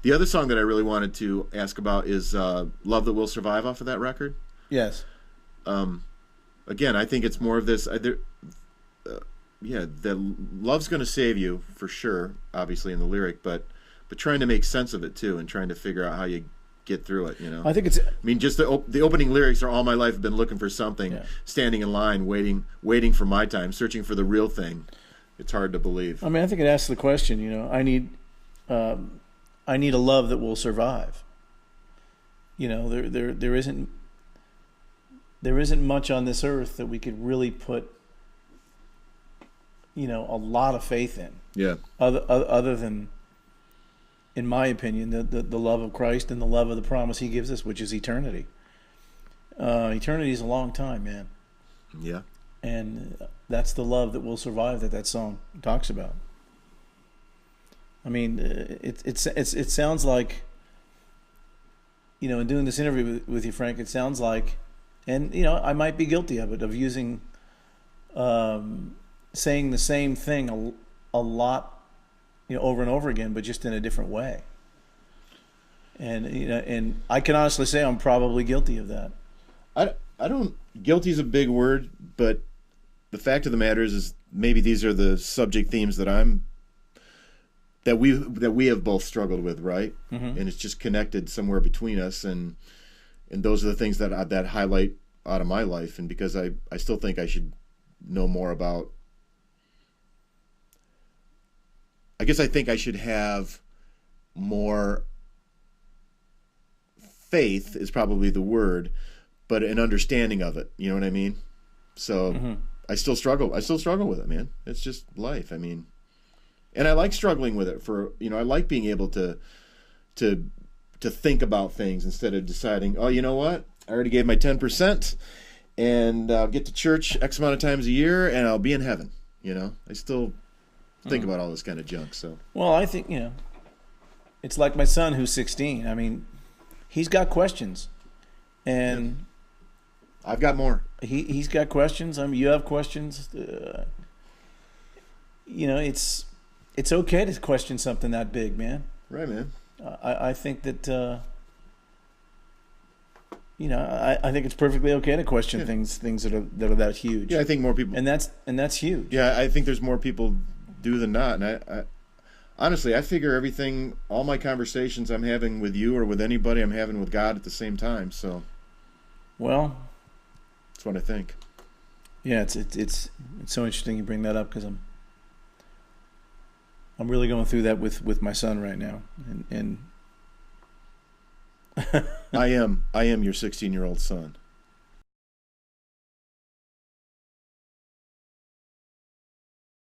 The other song that I really wanted to ask about is "Love That Will Survive" off of that record. Yes. Again, I think it's more of this. That love's going to save you for sure, obviously in the lyric, but trying to make sense of it too, and trying to figure out how you get through it. I think it's. I mean, just the opening lyrics are all my life I've been looking for something, standing in line, waiting for my time, searching for the real thing. It's hard to believe. I mean, I think it asks the question. I need a love that will survive. There isn't much on this earth that we could really put a lot of faith in. Yeah. Other than, in my opinion, the love of Christ and the love of the promise He gives us, which is eternity. Eternity is a long time, man. Yeah. And that's the love that will survive that song talks about. I mean, it sounds like, in doing this interview with you, Frank, it sounds like, and I might be guilty of it, of using, saying the same thing a lot, over and over again, but just in a different way. And and I can honestly say I'm probably guilty of that. I don't. Guilty is a big word, but the fact of the matter is maybe these are the subject themes that we have both struggled with, right? Mm-hmm. And it's just connected somewhere between us, and those are the things that highlight out of my life. And because I still think I should know more about. I guess I think I should have more faith is probably the word, but an understanding of it. You know what I mean? So I still struggle. I still struggle with it, man. It's just life. I mean, and I like struggling with it I like being able to think about things instead of deciding, oh, you know what? I already gave my 10% and I'll get to church X amount of times a year and I'll be in heaven. I still think about all this kind of junk. So, well, I think, it's like my son who's 16. I mean, he's got questions, and I've got more. He's got questions. I mean, you have questions. It's okay to question something that big, man. Right, man. I think that I think it's perfectly okay to question things that are that huge. Yeah, I think more people, and that's huge. Yeah, I think there's more people do than not, and I honestly, I figure all my conversations I'm having with you or with anybody, I'm having with God at the same time. So, well, that's what I think. Yeah, it's so interesting you bring that up, because I'm really going through that with my son right now, and I am your 16-year-old son.